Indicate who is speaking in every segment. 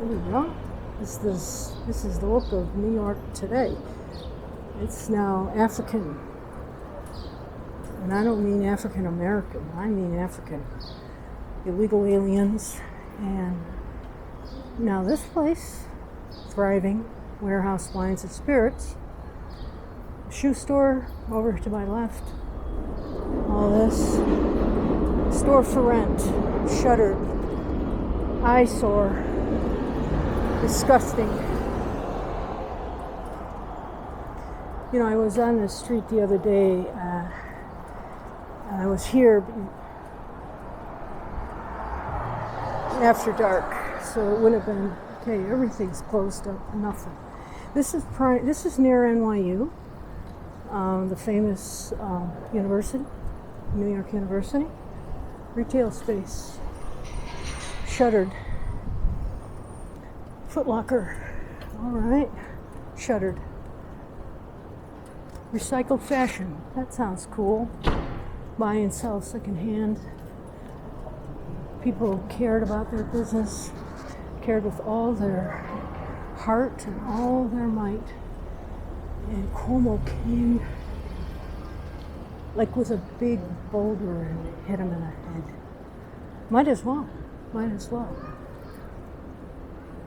Speaker 1: There we go. This is the look of New York today. It's now African. And I don't mean African American, I mean African. Illegal aliens. And now this place, thriving, warehouse wines and spirits. Shoe store over to my left. All this. Store for rent. Shuttered. Eyesore. Disgusting. You know, I was on the street the other day. I was here after dark, so it would have been okay. Everything's closed up. Nothing. This is near NYU, the famous university, New York University. Retail space. Shuttered. Foot Locker. All right. Shuttered. Recycled fashion. That sounds cool. Buy and sell secondhand. People cared about their business, cared with all their heart and all their might. And Cuomo came like with a big boulder and hit him in the head. Might as well.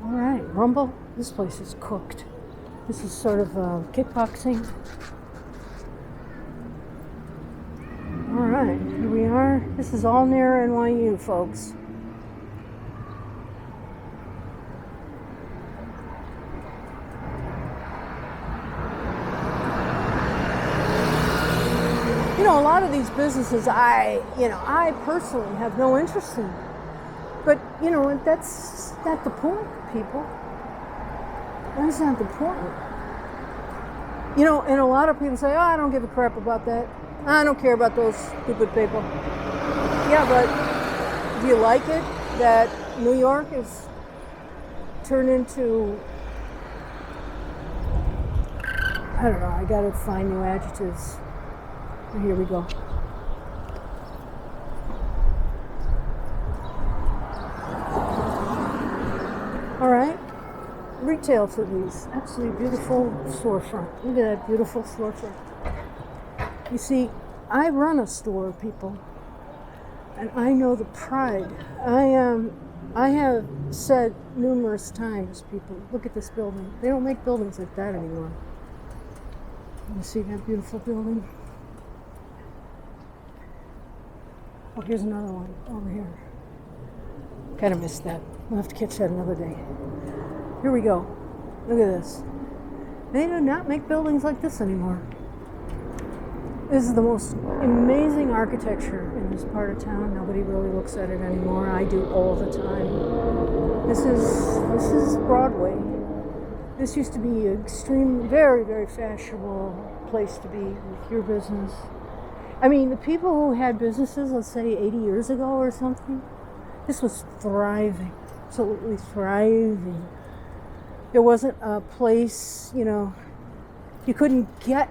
Speaker 1: All right, Rumble. This place is cooked. This is sort of kickboxing. All right, here we are. This is all near NYU, folks. You know, a lot of these businesses, I personally have no interest in. But, you know, that's not the point, people. That's not the point. You know, and a lot of people say, oh, I don't give a crap about that. I don't care about those stupid people. Yeah, but do you like it that New York is turned into, I don't know, I gotta find new adjectives. Here we go. All right, retail for these. Absolutely beautiful storefront. Look at that beautiful storefront. You see, I run a store, people, and I know the pride. I have said numerous times, people, look at this building. They don't make buildings like that anymore. You see that beautiful building? Oh, here's another one over here. Kind of missed that. We'll have to catch that another day. Here we go. Look at this. They do not make buildings like this anymore. This is the most amazing architecture in this part of town. Nobody really looks at it anymore. I do all the time. This is Broadway. This used to be an extreme, very, very fashionable place to be with your business. I mean, the people who had businesses, let's say 80 years ago or something, this was thriving, absolutely thriving. There wasn't a place, you know, you couldn't get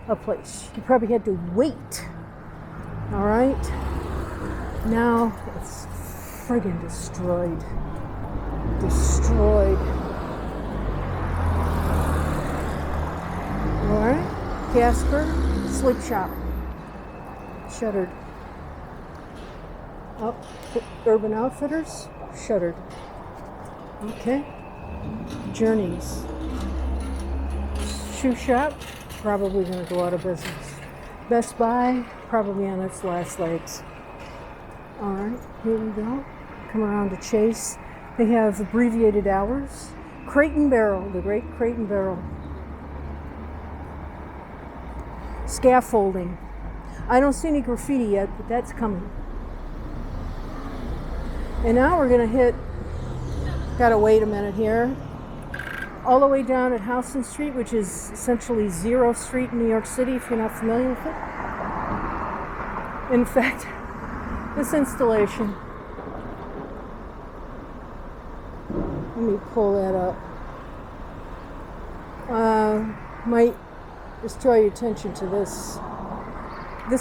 Speaker 1: a place. You probably had to wait. All right? Now it's friggin' destroyed. Destroyed. All right? Casper, Sleep Shop. Shuttered. Oh, Urban Outfitters, shuttered. Okay. Journeys. Shoe shop, probably going to go out of business. Best Buy, probably on its last legs. All right, here we go. Come around to Chase. They have abbreviated hours. Crate and Barrel, the great Crate and Barrel. Scaffolding. I don't see any graffiti yet, but that's coming. And now we're going to hit, gotta wait a minute here, all the way down at Houston Street, which is essentially Zero Street in New York City, if you're not familiar with it. In fact, this installation, let me pull that up, might just draw your attention to this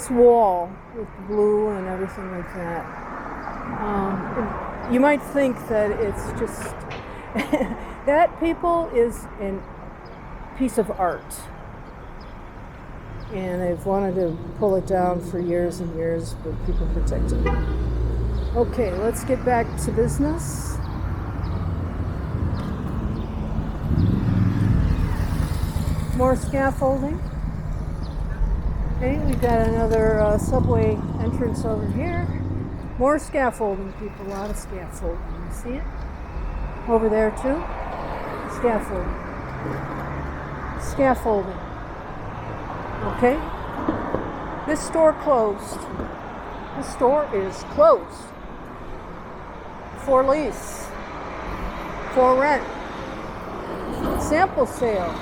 Speaker 1: wall with blue and everything like that. You might think that it's just that, people, is a piece of art, and they've wanted to pull it down for years and years, but people protect it. Okay, let's get back to business. More scaffolding. Okay, we've got another subway entrance over here. More scaffolding, people, a lot of scaffolding. You see it? Over there too. Scaffolding. Scaffolding. Okay. This store closed. This store is closed. For lease. For rent. Sample sale.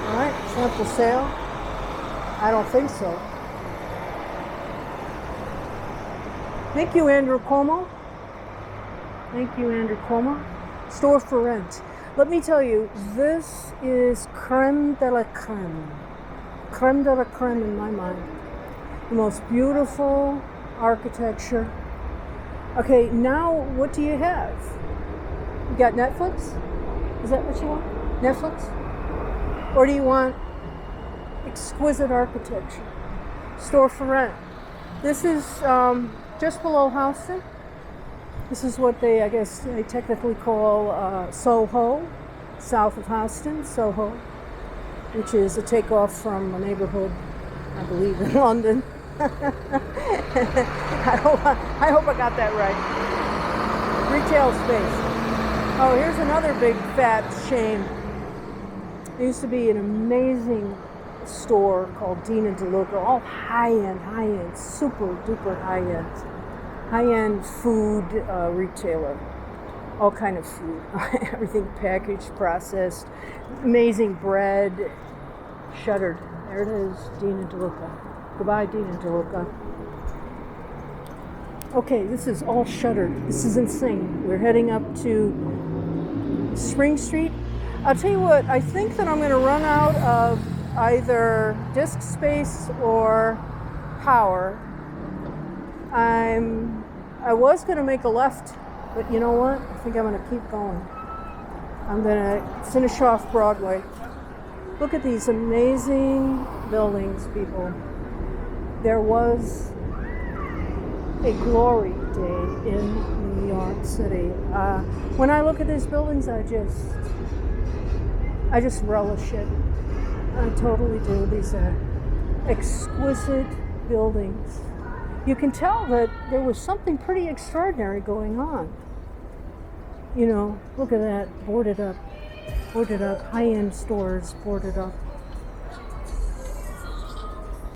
Speaker 1: Alright, sample sale. I don't think so. Thank you, Andrew Cuomo. Thank you, Andrew Cuomo. Store for rent. Let me tell you, this is creme de la creme. Creme de la creme in my mind. The most beautiful architecture. Okay, now what do you have? You got Netflix? Is that what you want? Netflix? Or do you want exquisite architecture? Store for rent. This is just below Houston. This is what they technically call Soho, south of Houston, Soho, which is a takeoff from a neighborhood, I believe, in London. I hope I got that right. Retail space. Oh, here's another big fat shame. There used to be an amazing store called Dean and DeLuca, all high-end, super duper high-end food retailer. All kind of food, everything packaged, processed, amazing bread, shuttered. There it is, Dean and DeLuca. Goodbye, Dean and DeLuca. Okay, this is all shuttered. This is insane. We're heading up to Spring Street. I'll tell you what, I think that I'm going to run out of either disk space or power. I was going to make a left, but you know what? I think I'm going to keep going. I'm going to finish off Broadway. Look at these amazing buildings, people. There was a glory day in New York City. When I look at these buildings, I just relish it. I totally do. These are exquisite buildings. You can tell that there was something pretty extraordinary going on. You know, look at that, boarded up, high-end stores boarded up.